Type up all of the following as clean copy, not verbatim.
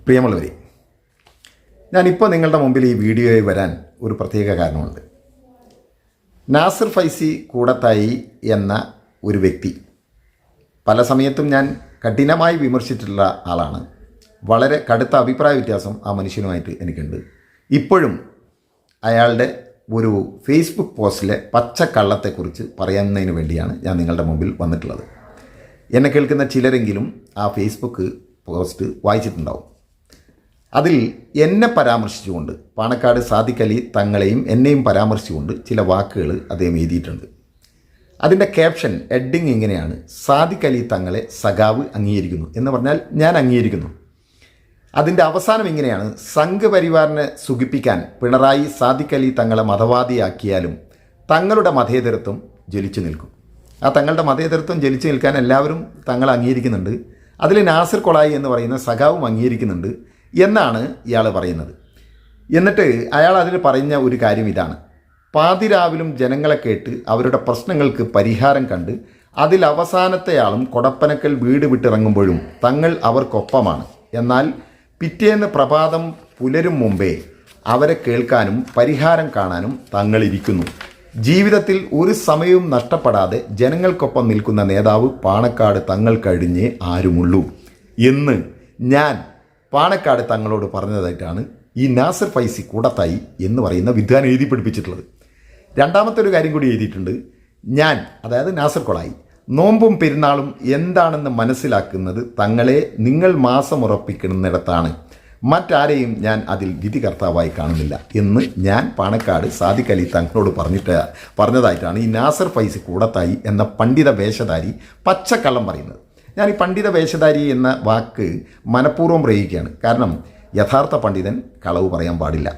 പ്രിയമുള്ളവരെ, ഞാനിപ്പോൾ നിങ്ങളുടെ മുമ്പിൽ ഈ വീഡിയോയിൽ വരാൻ ഒരു പ്രത്യേക കാരണമുണ്ട്. നാസിർ ഫൈസി കൂടത്തായി എന്ന ഒരു വ്യക്തി പല സമയത്തും ഞാൻ കഠിനമായി വിമർശിച്ചിട്ടുള്ള ആളാണ്. വളരെ കടുത്ത അഭിപ്രായ വ്യത്യാസം ആ മനുഷ്യനുമായിട്ട് എനിക്കുണ്ട്. ഇപ്പോഴും അയാളുടെ ഒരു ഫേസ്ബുക്ക് പോസ്റ്റിലെ പച്ചക്കള്ളത്തെക്കുറിച്ച് പറയുന്നതിന് വേണ്ടിയാണ് ഞാൻ നിങ്ങളുടെ മുമ്പിൽ വന്നിട്ടുള്ളത്. എന്നെ കേൾക്കുന്ന ചിലരെങ്കിലും ആ ഫേസ്ബുക്ക് പോസ്റ്റ് വായിച്ചിട്ടുണ്ടാവും. അതിൽ എന്നെ പരാമർശിച്ചുകൊണ്ട് പാണക്കാട് സാദിഖ് അലി തങ്ങളെയും എന്നെയും പരാമർശിച്ചുകൊണ്ട് ചില വാക്കുകൾ അദ്ദേഹം എഴുതിയിട്ടുണ്ട്. അതിൻ്റെ ക്യാപ്ഷൻ ഹെഡിങ് ഇങ്ങനെയാണ്: സാദിഖ് അലി തങ്ങളെ സഖാവ് അംഗീകരിക്കുന്നു എന്ന് പറഞ്ഞാൽ ഞാൻ അംഗീകരിക്കുന്നു. അതിൻ്റെ അവസാനം ഇങ്ങനെയാണ്: സംഘപരിവാറിനെ സുഖിപ്പിക്കാൻ പിണറായി സാദിഖ് അലി തങ്ങളെ മതവാദിയാക്കിയാലും തങ്ങളുടെ മതേതരത്വം ജ്വലിച്ചു നിൽക്കും. ആ തങ്ങളുടെ മതേതരത്വം ജ്വലിച്ചു നിൽക്കാൻ എല്ലാവരും തങ്ങൾ അംഗീകരിക്കുന്നുണ്ട്. അതിൽ നാസിർ കൊളായി എന്ന് പറയുന്ന സഖാവും അംഗീകരിക്കുന്നുണ്ട് എന്നാണ് ഇയാൾ പറയുന്നത്. എന്നിട്ട് അയാൾ അതിൽ പറഞ്ഞ ഒരു കാര്യം ഇതാണ്: പാതിരാവിലും ജനങ്ങളെ കേട്ട് അവരുടെ പ്രശ്നങ്ങൾക്ക് പരിഹാരം കണ്ട് അതിൽ അവസാനത്തെയാളും കൊടപ്പനക്കൽ വീട് വിട്ടിറങ്ങുമ്പോഴും തങ്ങൾ അവർക്കൊപ്പമാണ്. എന്നാൽ പിറ്റേന്ന് പ്രഭാതം പുലരും മുമ്പേ അവരെ കേൾക്കാനും പരിഹാരം കാണാനും തങ്ങളിരിക്കുന്നു. ജീവിതത്തിൽ ഒരു സമയവും നഷ്ടപ്പെടാതെ ജനങ്ങൾക്കൊപ്പം നിൽക്കുന്ന നേതാവ് പാണക്കാട് തങ്ങൾ കഴിഞ്ഞേ ആരുമുള്ളൂ എന്ന് ഞാൻ പാണക്കാട് തങ്ങളോട് പറഞ്ഞതായിട്ടാണ് ഈ നാസിർ ഫൈസി കൂടത്തായി എന്ന് പറയുന്ന വിദ്വാൻ എഴുതി പഠിപ്പിച്ചിട്ടുള്ളത്. രണ്ടാമത്തെ ഒരു കാര്യം കൂടി എഴുതിയിട്ടുണ്ട്. ഞാൻ, അതായത് നാസിർ കൊളായി, നോമ്പും പെരുന്നാളും എന്താണെന്ന് മനസ്സിലാക്കുന്നത് തങ്ങളെ നിങ്ങൾ മാസം ഉറപ്പിക്കുന്നിടത്താണ്. മറ്റാരെയും ഞാൻ അതിൽ വിധികർത്താവായി കാണുന്നില്ല എന്ന് ഞാൻ പാണക്കാട് സാദിഖ് അലി തങ്ങളോട് പറഞ്ഞതായിട്ടാണ് ഈ നാസിർ ഫൈസി കൂടത്തായി എന്ന പണ്ഡിത വേഷധാരി പച്ചക്കള്ളം പറയുന്നത്. ഞാൻ ഈ പണ്ഡിത വേഷധാരി എന്ന വാക്ക് മനഃപൂർവ്വം പ്രയോഗിക്കുകയാണ്. കാരണം യഥാർത്ഥ പണ്ഡിതൻ കളവ് പറയാൻ പാടില്ല.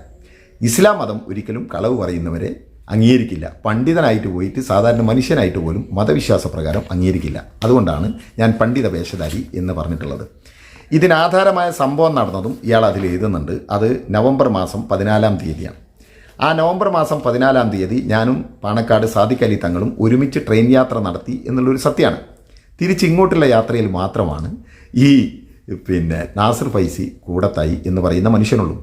ഇസ്ലാം മതം ഒരിക്കലും കളവ് പറയുന്നവരെ അംഗീകരിക്കില്ല. പണ്ഡിതനായിട്ട് പോയിട്ട് സാധാരണ മനുഷ്യനായിട്ട് പോലും മതവിശ്വാസ പ്രകാരം അംഗീകരിക്കില്ല. അതുകൊണ്ടാണ് ഞാൻ പണ്ഡിത വേഷധാരി എന്ന് പറഞ്ഞിട്ടുള്ളത്. ഇതിനാധാരമായ സംഭവം നടന്നതും ഇയാൾ അതിൽ എഴുതുന്നുണ്ട്. അത് നവംബർ മാസം 14-ാം തീയതിയാണ്. ആ നവംബർ മാസം 14-ാം തീയതി ഞാനും പാണക്കാട് സാദിഖ് അലി തങ്ങളും ഒരുമിച്ച് ട്രെയിൻ യാത്ര നടത്തി എന്നുള്ളൊരു സത്യമാണ്. തിരിച്ചിങ്ങോട്ടുള്ള യാത്രയിൽ മാത്രമാണ് ഈ നാസിർ ഫൈസി കൂടത്തായി എന്ന് പറയുന്ന മനുഷ്യനുള്ളൂ.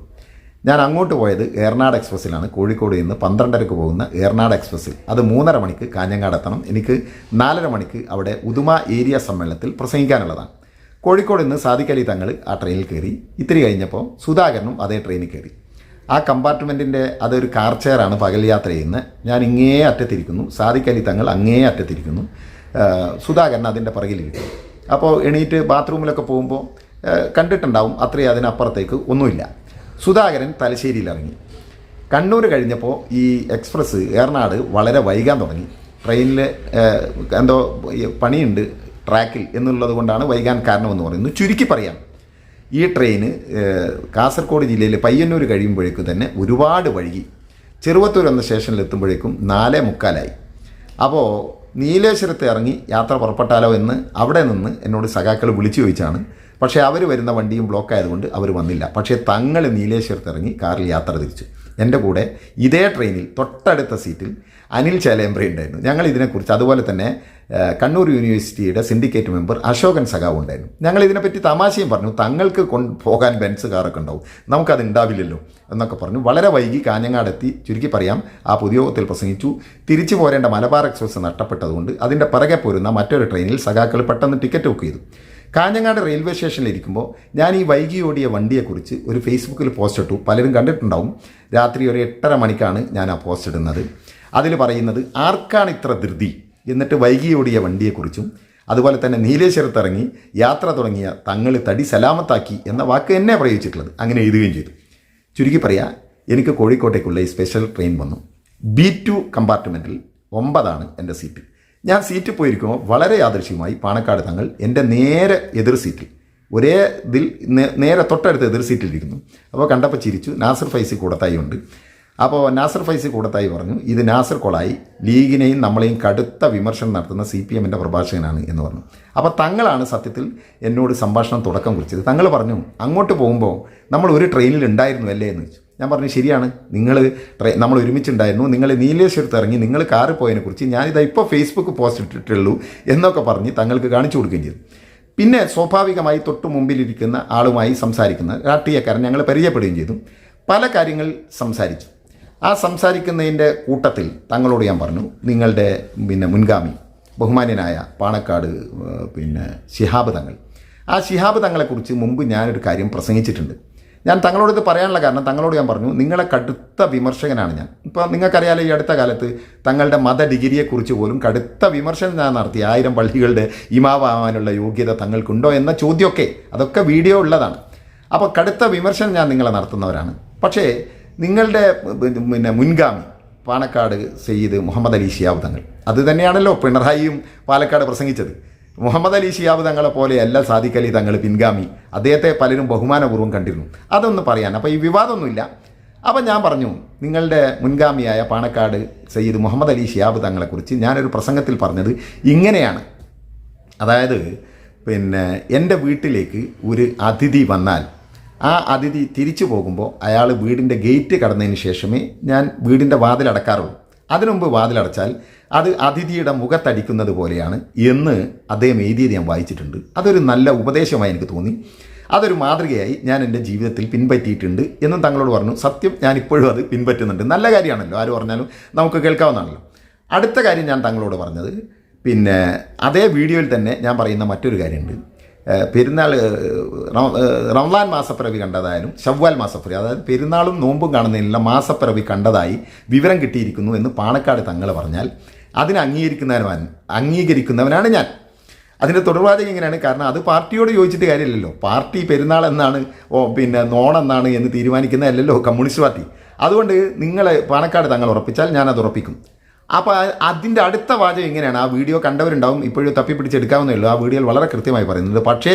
ഞാൻ അങ്ങോട്ട് പോയത് ഏർനാട് എക്സ്പ്രസ്സിലാണ്. കോഴിക്കോട് നിന്ന് 12:30 പോകുന്ന ഏർനാട് എക്സ്പ്രസ്സിൽ. അത് 3:30 മണിക്ക് കാഞ്ഞങ്ങാട് എത്തണം. എനിക്ക് 4:30 മണിക്ക് അവിടെ ഉദുമ ഏരിയ സമ്മേളനത്തിൽ പ്രസംഗിക്കാനുള്ളതാണ്. കോഴിക്കോട് നിന്ന് സാദിഖ് അലി തങ്ങൾ ആ ട്രെയിനിൽ കയറി. ഇത്തിരി കഴിഞ്ഞപ്പോൾ സുധാകരനും അതേ ട്രെയിനിൽ കയറി. ആ കമ്പാർട്ട്മെൻറ്റിൻ്റെ അതൊരു കാർ ചെയറാണ് പകൽ യാത്ര ചെയ്യുന്നത്. ഞാൻ ഇങ്ങേ അറ്റത്തിരിക്കുന്നു, സാദിഖ് അലി തങ്ങൾ അങ്ങേ അറ്റത്തിരിക്കുന്നു, സുധാകരൻ അതിൻ്റെ പുറകിലിരിക്കുന്നു. അപ്പോൾ എണീറ്റ് ബാത്റൂമിലൊക്കെ പോകുമ്പോൾ കണ്ടിട്ടുണ്ടാവും, അത്രയും അതിനപ്പുറത്തേക്ക് ഒന്നുമില്ല. സുധാകരൻ തലശ്ശേരിയിൽ ഇറങ്ങി. കണ്ണൂർ കഴിഞ്ഞപ്പോൾ ഈ എക്സ്പ്രസ് ഏർനാട് വളരെ വൈകാൻ തുടങ്ങി. ട്രെയിനിൽ എന്തോ പണിയുണ്ട് ട്രാക്കിൽ എന്നുള്ളത് കൊണ്ടാണ് വൈകാൻ കാരണമെന്ന് പറയുന്നു. ചുരുക്കി പറയാം, ഈ ട്രെയിന് കാസർഗോഡ് ജില്ലയിലെ പയ്യന്നൂർ കഴിയുമ്പോഴേക്കും തന്നെ ഒരുപാട് വൈകി. ചെറുവത്തൂർ എന്ന സ്റ്റേഷനിൽ എത്തുമ്പോഴേക്കും 4:45. അപ്പോൾ നീലേശ്വരത്ത് ഇറങ്ങി യാത്ര പുറപ്പെട്ടാലോ എന്ന് അവിടെ നിന്ന് എന്നോട് സഖാക്കൾ വിളിച്ചു ചോദിച്ചാണ്. പക്ഷേ അവർ വരുന്ന വണ്ടിയും ബ്ലോക്ക് ആയതുകൊണ്ട് അവർ വന്നില്ല. പക്ഷേ തങ്ങൾ നീലേശ്വരത്ത് ഇറങ്ങി കാറിൽ യാത്ര തിരിച്ചു. എൻ്റെ കൂടെ ഇതേ ട്രെയിനിൽ തൊട്ടടുത്ത സീറ്റിൽ അനിൽ ചേലേമ്പ്ര ഉണ്ടായിരുന്നു. ഞങ്ങൾ ഇതിനെക്കുറിച്ച്, അതുപോലെ തന്നെ കണ്ണൂർ യൂണിവേഴ്സിറ്റിയുടെ സിൻഡിക്കേറ്റ് മെമ്പർ അശോകൻ സഖാവ് ഉണ്ടായിരുന്നു. ഞങ്ങൾ ഇതിനെപ്പറ്റി തമാശയും പറഞ്ഞു. തങ്ങൾക്ക് പോകാൻ ബെൻസ് കാറൊക്കെ ഉണ്ടാവും, നമുക്കത് ഉണ്ടാവില്ലല്ലോ എന്നൊക്കെ പറഞ്ഞു. വളരെ വൈകി കാഞ്ഞങ്ങാടെത്തി. ചുരുക്കി പറയാം, ആ പൊതുയോഗത്തിൽ പ്രസംഗിച്ചു. തിരിച്ചു പോരേണ്ട മലബാർ എക്സ്പ്രസ് നഷ്ടപ്പെട്ടതുകൊണ്ട് അതിൻ്റെ പിറകെ പോരുന്ന മറ്റൊരു ട്രെയിനിൽ സഖാക്കൾ പെട്ടെന്ന് ടിക്കറ്റ് ബുക്ക് ചെയ്തു. കാഞ്ഞങ്ങാട് റെയിൽവേ സ്റ്റേഷനിലിരിക്കുമ്പോൾ ഞാൻ ഈ വൈകി ഓടിയ വണ്ടിയെക്കുറിച്ച് ഒരു ഫേസ്ബുക്കിൽ പോസ്റ്റ് ഇട്ടു. പലരും കണ്ടിട്ടുണ്ടാവും. രാത്രി ഒരു 8:30 മണിക്കാണ് ഞാൻ ആ പോസ്റ്റ് ഇടുന്നത്. അതിൽ പറയുന്നത് ആർക്കാണ് ഇത്ര ധൃതി, എന്നിട്ട് വൈകി ഓടിയ വണ്ടിയെക്കുറിച്ചും അതുപോലെ തന്നെ നീലേശ്വരത്ത് ഇറങ്ങി യാത്ര തുടങ്ങിയ തങ്ങൾ തടി സലാമത്താക്കി എന്ന വാക്ക് എന്നെ പ്രയോഗിച്ചിട്ടുള്ളത്. അങ്ങനെ എഴുതുകയും ചെയ്തു. ചുരുക്കി പറയാം, എനിക്ക് കോഴിക്കോട്ടേക്കുള്ള ഈ സ്പെഷ്യൽ ട്രെയിൻ വന്നു. B2 കമ്പാർട്ട്മെൻറ്റിൽ 9 എൻ്റെ സീറ്റ്. ഞാൻ സീറ്റിൽ പോയിരിക്കുമ്പോൾ വളരെ യാദൃശ്യമായി പാണക്കാട് തങ്ങൾ എൻ്റെ നേരെ എതിർ സീറ്റിൽ, ഒരേ ഇതിൽ നേരെ തൊട്ടടുത്ത് എതിർ സീറ്റിലിരിക്കുന്നു. അപ്പോൾ കണ്ടപ്പോൾ ചിരിച്ചു. നാസിർ ഫൈസി കൂടത്തായി ഉണ്ട്. അപ്പോൾ നാസിർ ഫൈസി കൂടത്തായി പറഞ്ഞു, ഇത് നാസിർ കൊളായി ലീഗിനെയും നമ്മളെയും കടുത്ത വിമർശനം നടത്തുന്ന CPMൻ്റെ പ്രഭാഷകനാണ് എന്ന് പറഞ്ഞു. അപ്പോൾ തങ്ങളാണ് സത്യത്തിൽ എന്നോട് സംഭാഷണം തുടക്കം കുറിച്ചത്. തങ്ങൾ പറഞ്ഞു, അങ്ങോട്ട് പോകുമ്പോൾ നമ്മൾ ഒരു ട്രെയിനിൽ ഉണ്ടായിരുന്നു അല്ലേ എന്ന് ചോദിച്ചു. ഞാൻ പറഞ്ഞു, ശരിയാണ്, നമ്മൾ ഒരുമിച്ചുണ്ടായിരുന്നു, നിങ്ങൾ നീലേശ്വരത്ത് ഇറങ്ങി, നിങ്ങൾ കാറ് പോയതിനെക്കുറിച്ച് ഞാനിതാ ഇപ്പോൾ ഫേസ്ബുക്ക് പോസ്റ്റ് ഇട്ടിട്ടുള്ളൂ എന്നൊക്കെ പറഞ്ഞ് തങ്ങൾക്ക് കാണിച്ചു കൊടുക്കുകയും ചെയ്തു. പിന്നെ സ്വാഭാവികമായി തൊട്ടു മുമ്പിലിരിക്കുന്ന ആളുമായി സംസാരിക്കുന്ന രാഷ്ട്രീയക്കാരൻ ഞങ്ങൾ പരിചയപ്പെടുകയും ചെയ്തു. പല കാര്യങ്ങൾ സംസാരിച്ചു. ആ സംസാരിക്കുന്നതിൻ്റെ കൂട്ടത്തിൽ തങ്ങളോട് ഞാൻ പറഞ്ഞു, നിങ്ങളുടെ മുൻഗാമി ബഹുമാന്യനായ പാണക്കാട് ശിഹാബ് തങ്ങൾ, ആ ശിഹാബ് തങ്ങളെക്കുറിച്ച് മുമ്പ് ഞാനൊരു കാര്യം പ്രസംഗിച്ചിട്ടുണ്ട്. ഞാൻ തങ്ങളോട് ഇത് പറയാനുള്ള കാരണം, തങ്ങളോട് ഞാൻ പറഞ്ഞു, നിങ്ങളെ കടുത്ത വിമർശകനാണ് ഞാൻ. ഇപ്പോൾ നിങ്ങൾക്കറിയാലോ, ഈ അടുത്ത കാലത്ത് തങ്ങളുടെ മത ഡിഗ്രിയെക്കുറിച്ച് പോലും കടുത്ത വിമർശനം ഞാൻ നടത്തി. 1000 പള്ളികളുടെ ഇമാവാകാനുള്ള യോഗ്യത തങ്ങൾക്കുണ്ടോ എന്ന ചോദ്യമൊക്കെ, അതൊക്കെ വീഡിയോ ഉള്ളതാണ്. അപ്പോൾ കടുത്ത വിമർശനം ഞാൻ നിങ്ങളെ നടത്തുന്നവരാണ്. പക്ഷേ നിങ്ങളുടെ മുൻഗാമി പാണക്കാട് സയ്യിദ് മുഹമ്മദ് അലി ശിഹാബ് തങ്ങൾ, അത് തന്നെയാണല്ലോ പിണറായിയും പാലക്കാട് പ്രസംഗിച്ചത്. മുഹമ്മദ് അലി ശിഹാബ് തങ്ങളെ പോലെയല്ല സാദിഖ് അലി തങ്ങൾ പിൻഗാമി. അദ്ദേഹത്തെ പലരും ബഹുമാനപൂർവ്വം കണ്ടിരുന്നു. അതൊന്ന് പറയാൻ, അപ്പോൾ ഈ വിവാദമൊന്നുമില്ല. അപ്പം ഞാൻ പറഞ്ഞു, നിങ്ങളുടെ മുൻഗാമിയായ പാണക്കാട് സയ്യിദ് മുഹമ്മദ് അലി ശിഹാബ് തങ്ങളെക്കുറിച്ച് ഞാനൊരു പ്രസംഗത്തിൽ പറഞ്ഞത് ഇങ്ങനെയാണ്. അതായത് എൻ്റെ വീട്ടിലേക്ക് ഒരു അതിഥി വന്നാൽ ആ അതിഥി തിരിച്ചു പോകുമ്പോൾ അയാൾ വീടിൻ്റെ ഗേറ്റ് കടന്നതിന് ശേഷമേ ഞാൻ വീടിൻ്റെ വാതിലടക്കാറുള്ളൂ. അതിനു മുമ്പ് വാതിലടച്ചാൽ അത് അതിഥിയുടെ മുഖത്തടിക്കുന്നത് പോലെയാണ് എന്ന് അദ്ദേഹം എഴുതിയത് ഞാൻ വായിച്ചിട്ടുണ്ട്. അതൊരു നല്ല ഉപദേശമായി എനിക്ക് തോന്നി. അതൊരു മാതൃകയായി ഞാൻ എൻ്റെ ജീവിതത്തിൽ പിൻപറ്റിയിട്ടുണ്ട് എന്നും തങ്ങളോട് പറഞ്ഞു. സത്യം, ഞാനിപ്പോഴും അത് പിൻപറ്റുന്നുണ്ട്. നല്ല കാര്യമാണല്ലോ, ആര് പറഞ്ഞാലും നമുക്ക് കേൾക്കാവുന്നതാണല്ലോ. അടുത്ത കാര്യം ഞാൻ തങ്ങളോട് പറഞ്ഞത്, അതേ വീഡിയോയിൽ തന്നെ ഞാൻ പറയുന്ന മറ്റൊരു കാര്യമുണ്ട്. പെരുന്നാൾ റമദാൻ മാസപ്പിറവി കണ്ടതായാലും ശവ്വാൽ മാസപ്പിറവി, അതായത് പെരുന്നാളും നോമ്പും കാണുന്നതിനുള്ള മാസപ്പിറവി കണ്ടതായി വിവരം കിട്ടിയിരിക്കുന്നു എന്ന് പാണക്കാട് തങ്ങൾ പറഞ്ഞാൽ അതിനെ അംഗീകരിക്കുന്നവനാണ് ഞാൻ. അതിൻ്റെ തുടർവാചകം ഇങ്ങനെയാണ്. കാരണം അത് പാർട്ടിയോട് ചോദിച്ചിട്ട് കാര്യമില്ലല്ലോ. പാർട്ടി പെരുന്നാൾ എന്നാണ് നോണെന്നാണ് എന്ന് തീരുമാനിക്കുന്നതല്ലല്ലോ കമ്മ്യൂണിസ്റ്റ് പാർട്ടി. അതുകൊണ്ട് പാണക്കാട് തങ്ങൾ ഉറപ്പിച്ചാൽ ഞാനത് ഉറപ്പിക്കും. അപ്പോൾ അതിൻ്റെ അടുത്ത വാചകം ഇങ്ങനെയാണ്. ആ വീഡിയോ കണ്ടവരുണ്ടാവും, ഇപ്പോഴും തപ്പിപ്പിടിച്ചെടുക്കാവുന്നേ ഉള്ളൂ. ആ വീഡിയോയിൽ വളരെ കൃത്യമായി പറയുന്നുണ്ട്. പക്ഷേ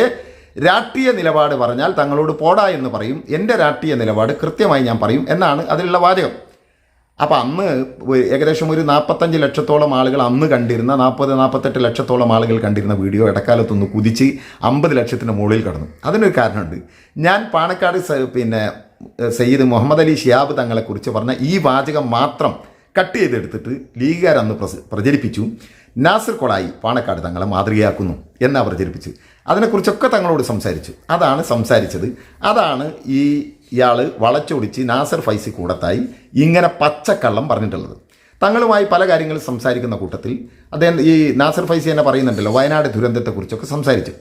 രാഷ്ട്രീയ നിലപാട് പറഞ്ഞാൽ തങ്ങളോട് പോടാ എന്ന് പറയും. എൻ്റെ രാഷ്ട്രീയ നിലപാട് കൃത്യമായി ഞാൻ പറയും എന്നാണ് അതിലുള്ള വാചകം. അപ്പോൾ അന്ന് ഏകദേശം ഒരു 45 ലക്ഷത്തോളം ആളുകൾ അന്ന് കണ്ടിരുന്ന, 40-48 ലക്ഷത്തോളം ആളുകൾ കണ്ടിരുന്ന വീഡിയോ ഇടക്കാലത്തൊന്ന് കുതിച്ച് 50 ലക്ഷത്തിന് മുകളിൽ കടന്നു. അതിനൊരു കാരണമുണ്ട്. ഞാൻ പാണക്കാട് സയ്യിദ് മുഹമ്മദ് അലി ശിഹാബ് തങ്ങളെക്കുറിച്ച് പറഞ്ഞ ഈ വാചകം മാത്രം കട്ട് ചെയ്തെടുത്തിട്ട് ലീഗുകാരന്ന് പ്രചരിപ്പിച്ചു. നാസിർ കൊളായി പാണക്കാട് തങ്ങളെ മാതൃകയാക്കുന്നു എന്നാ പ്രചരിപ്പിച്ചു. അതിനെക്കുറിച്ചൊക്കെ തങ്ങളോട് സംസാരിച്ചു. അതാണ് സംസാരിച്ചത്. അതാണ് ഇയാൾ വളച്ചൊടിച്ച് നാസിർ ഫൈസി കൂടത്തായി ഇങ്ങനെ പച്ചക്കള്ളം പറഞ്ഞിട്ടുള്ളത്. തങ്ങളുമായി പല കാര്യങ്ങളും സംസാരിക്കുന്ന കൂട്ടത്തിൽ അദ്ദേഹം ഈ നാസിർ ഫൈസി തന്നെ പറയുന്നുണ്ടല്ലോ, വയനാട് ദുരന്തത്തെക്കുറിച്ചൊക്കെ സംസാരിച്ചു.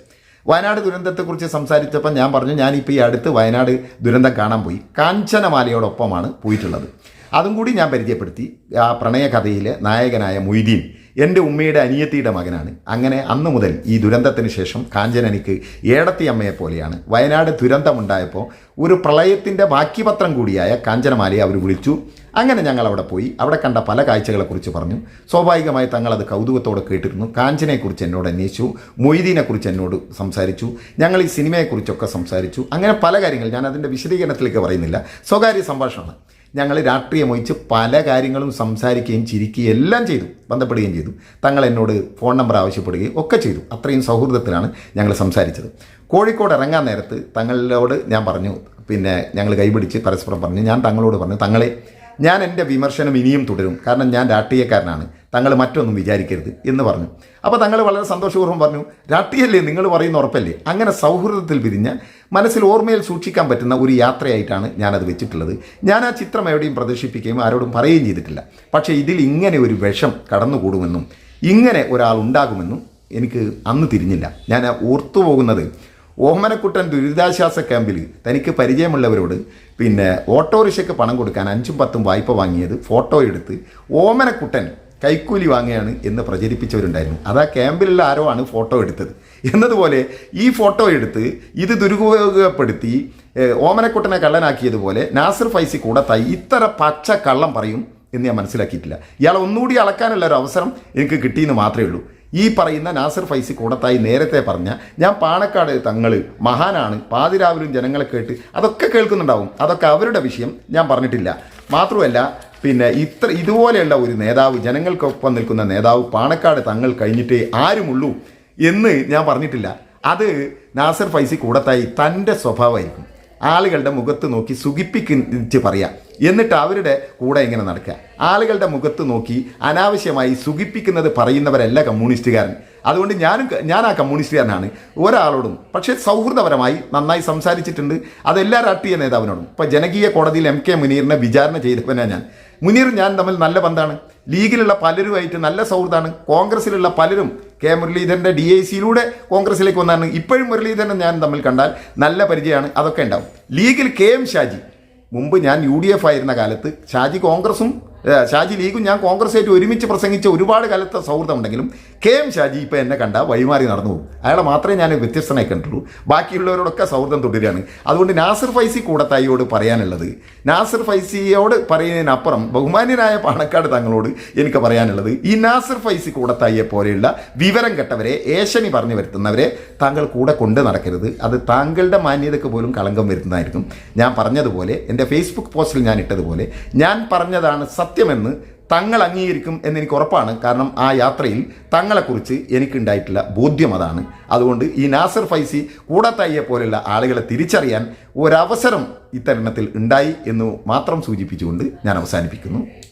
വയനാട് ദുരന്തത്തെക്കുറിച്ച് സംസാരിച്ചപ്പോൾ ഞാൻ പറഞ്ഞു, ഞാനിപ്പോൾ ഈ അടുത്ത് വയനാട് ദുരന്തം കാണാൻ പോയി. കാഞ്ചനമാലയോടൊപ്പമാണ് പോയിട്ടുള്ളത്. അതും കൂടി ഞാൻ പരിചയപ്പെടുത്തി. ആ പ്രണയകഥയിലെ നായകനായ മൊയ്തീൻ എൻ്റെ ഉമ്മയുടെ അനിയത്തിയുടെ മകനാണ്. അങ്ങനെ അന്നു മുതൽ ഈ ദുരന്തത്തിന് ശേഷം കാഞ്ചന എനിക്ക് ഏടത്തി അമ്മയെ പോലെയാണ്. വയനാട് ദുരന്തമുണ്ടായപ്പോൾ ഒരു പ്രളയത്തിൻ്റെ ബാക്കി പത്രം കൂടിയായ കാഞ്ചനമാലയെ അവർ വിളിച്ചു. അങ്ങനെ ഞങ്ങൾ അവിടെ പോയി. അവിടെ കണ്ട പല കാഴ്ചകളെക്കുറിച്ച് പറഞ്ഞു. സ്വാഭാവികമായി തങ്ങളത് കൗതുകത്തോടെ കേട്ടിരുന്നു. കാഞ്ചനയെക്കുറിച്ച് എന്നോട് അന്വേഷിച്ചു, മൊയ്തീനെക്കുറിച്ച് എന്നോട് സംസാരിച്ചു, ഞങ്ങൾ ഈ സിനിമയെക്കുറിച്ചൊക്കെ സംസാരിച്ചു. അങ്ങനെ പല കാര്യങ്ങൾ, ഞാൻ അതിൻ്റെ വിശദീകരണത്തിലേക്ക് പറയുന്നില്ല, സ്വകാര്യ സംഭാഷണമാണ്. ഞങ്ങൾ രാഷ്ട്രീയമൊഴിച്ച് പല കാര്യങ്ങളും സംസാരിക്കുകയും ചിരിക്കുകയും എല്ലാം ചെയ്തു, ബന്ധപ്പെടുകയും ചെയ്തു. തങ്ങൾ എന്നോട് ഫോൺ നമ്പർ ആവശ്യപ്പെടുകയും ഒക്കെ ചെയ്തു. അത്രയും സൗഹൃദത്തിലാണ് ഞങ്ങൾ സംസാരിച്ചത്. കോഴിക്കോട് ഇറങ്ങാൻ നേരത്ത് തങ്ങളോട് ഞാൻ പറഞ്ഞു, ഞങ്ങൾ കൈപിടിച്ച് പരസ്പരം പറഞ്ഞു, ഞാൻ തങ്ങളോട് പറഞ്ഞു, തങ്ങളെ ഞാൻ എൻ്റെ വിമർശനം ഇനിയും തുടരും, കാരണം ഞാൻ രാഷ്ട്രീയക്കാരനാണ്, തങ്ങൾ മറ്റൊന്നും വിചാരിക്കരുത് എന്ന് പറഞ്ഞു. അപ്പോൾ തങ്ങൾ വളരെ സന്തോഷപൂർവ്വം പറഞ്ഞു, രാഷ്ട്രീയമല്ലേ നിങ്ങൾ പറയുന്ന ഉറപ്പല്ലേ. അങ്ങനെ സൗഹൃദത്തിൽ പിരിഞ്ഞ് മനസ്സിൽ ഓർമ്മയിൽ സൂക്ഷിക്കാൻ പറ്റുന്ന ഒരു യാത്രയായിട്ടാണ് ഞാനത് വെച്ചിട്ടുള്ളത്. ഞാൻ ആ ചിത്രം എവിടെയും പ്രദർശിപ്പിക്കുകയും ആരോടും പറയുകയും ചെയ്തിട്ടില്ല. പക്ഷേ ഇതിൽ ഇങ്ങനെ ഒരു വിഷം കടന്നുകൂടുമെന്നും ഇങ്ങനെ ഒരാൾ ഉണ്ടാകുമെന്നും എനിക്ക് അന്ന് തിരിഞ്ഞില്ല. ഞാൻ ഓർത്തുപോകുന്നത്, ഓമനക്കുട്ടൻ ദുരിതാശ്വാസ ക്യാമ്പിൽ തനിക്ക് പരിചയമുള്ളവരോട് ഓട്ടോറിക്ഷയ്ക്ക് പണം കൊടുക്കാൻ 5-10 വായ്പ വാങ്ങിയത് ഫോട്ടോ എടുത്ത് ഓമനക്കുട്ടൻ കൈക്കൂലി വാങ്ങുകയാണ് എന്ന് പ്രചരിപ്പിച്ചവരുണ്ടായിരുന്നു. അത് ആ ക്യാമ്പിലുള്ള ആരോ ആണ് ഫോട്ടോ എടുത്തത് എന്നതുപോലെ ഈ ഫോട്ടോ എടുത്ത് ഇത് ദുരുപയോഗപ്പെടുത്തി ഓമനക്കുട്ടനെ കള്ളനാക്കിയതുപോലെ നാസിർ ഫൈസി കൂടത്തായി ഇത്ര പച്ച കള്ളം പറയും എന്ന് ഞാൻ മനസ്സിലാക്കിയിട്ടില്ല. ഇയാളെ ഒന്നുകൂടി അളക്കാനുള്ള ഒരു അവസരം എനിക്ക് കിട്ടിയെന്ന് മാത്രമേ ഉള്ളൂ. ഈ പറയുന്ന നാസിർ ഫൈസി കൂടത്തായി നേരത്തെ പറഞ്ഞ ഞാൻ പാണക്കാട് തങ്ങൾ മഹാനാണ്, പാതിരാവിലും ജനങ്ങളെ കേട്ട്, അതൊക്കെ കേൾക്കുന്നുണ്ടാവും. അതൊക്കെ അവരുടെ വിഷയം, ഞാൻ പറഞ്ഞിട്ടില്ല. മാത്രമല്ല ഇതുപോലെയുള്ള ഒരു നേതാവ്, ജനങ്ങൾക്കൊപ്പം നിൽക്കുന്ന നേതാവ് പാണക്കാട് തങ്ങൾ കഴിഞ്ഞിട്ടേ ആരുമുള്ളൂ എന്ന് ഞാൻ പറഞ്ഞിട്ടില്ല. അത് നാസിർ ഫൈസി കൂടത്തായി തൻ്റെ സ്വഭാവമായിരിക്കും. ആളുകളുടെ മുഖത്ത് നോക്കി സുഖിപ്പിച്ച് പറയാം, എന്നിട്ട് അവരുടെ കൂടെ ഇങ്ങനെ നടക്കുക. ആളുകളുടെ മുഖത്ത് നോക്കി അനാവശ്യമായി സുഖിപ്പിക്കുന്നത് പറയുന്നവരല്ല കമ്മ്യൂണിസ്റ്റുകാരൻ. അതുകൊണ്ട് ഞാൻ ആ കമ്മ്യൂണിസ്റ്റുകാരനാണ്. ഒരാളോടും പക്ഷേ സൗഹൃദപരമായി നന്നായി സംസാരിച്ചിട്ടുണ്ട്, അതെല്ലാ രാഷ്ട്രീയ നേതാവിനോടും. ഇപ്പോൾ ജനകീയ കോടതിയിൽ MK മുനീറിനെ വിചാരണ ചെയ്തവനാണ് ഞാൻ. മുനീർ ഞാൻ തമ്മിൽ നല്ല ബന്ധമാണ്. ലീഗിലുള്ള പലരുമായിട്ട് നല്ല സൗഹൃദമാണ്. കോൺഗ്രസ്സിലുള്ള പലരും കെ മുരളീധരൻ്റെ DICയിലൂടെ കോൺഗ്രസ്സിലേക്ക് വന്നാണ്. ഇപ്പോഴും മുരളീധരൻ ഞാൻ തമ്മിൽ കണ്ടാൽ നല്ല പരിചയമാണ്, അതൊക്കെ ഉണ്ടാവും. ലീഗിൽ KM ഷാജി, മുമ്പ് ഞാൻ UDF ആയിരുന്ന കാലത്ത് ഷാജി ലീഗും ഞാൻ കോൺഗ്രസ്സായിട്ട് ഒരുമിച്ച് പ്രസംഗിച്ച ഒരുപാട് കാലത്തെ സൗഹൃദം ഉണ്ടെങ്കിലും KM ഷാജി ഇപ്പോൾ എന്നെ കണ്ടാൽ വഴിമാറി നടന്നു പോകും. അയാളെ മാത്രമേ ഞാൻ വ്യത്യസ്തനായി കണ്ടുള്ളൂ, ബാക്കിയുള്ളവരോടൊക്കെ സൗഹൃദം തുടരുകയാണ്. അതുകൊണ്ട് നാസിർ ഫൈസി കൂടത്തായിയോട് പറയാനുള്ളത്, നാസിർ ഫൈസിയോട് പറയുന്നതിനപ്പുറം ബഹുമാന്യനായ പാണക്കാട് തങ്ങളോട് എനിക്ക് പറയാനുള്ളത്, ഈ നാസിർ ഫൈസി കൂടത്തായിയെ പോലെയുള്ള വിവരം കെട്ടവരെ, ഏഷണി പറഞ്ഞു വരുത്തുന്നവരെ താങ്കൾ കൂടെ കൊണ്ട് നടക്കരുത്. അത് താങ്കളുടെ മാന്യതയ്ക്ക് പോലും കളങ്കം വരുത്തുന്നതായിരിക്കും. ഞാൻ പറഞ്ഞതുപോലെ, എൻ്റെ ഫേസ്ബുക്ക് പോസ്റ്റിൽ ഞാൻ ഇട്ടതുപോലെ, ഞാൻ പറഞ്ഞതാണ് സത്യമെന്ന് തങ്ങൾ അംഗീകരിക്കും എന്നെനിക്ക് ഉറപ്പാണ്. കാരണം ആ യാത്രയിൽ തങ്ങളെക്കുറിച്ച് എനിക്കുണ്ടായിട്ടുള്ള ബോധ്യം അതാണ്. അതുകൊണ്ട് ഈ നാസിർ ഫൈസി കൂടത്തായിയെ പോലെയുള്ള ആളുകളെ തിരിച്ചറിയാൻ ഒരവസരം ഇത്തരുണത്തിൽ ഉണ്ടായി എന്ന് മാത്രം സൂചിപ്പിച്ചുകൊണ്ട് ഞാൻ അവസാനിപ്പിക്കുന്നു.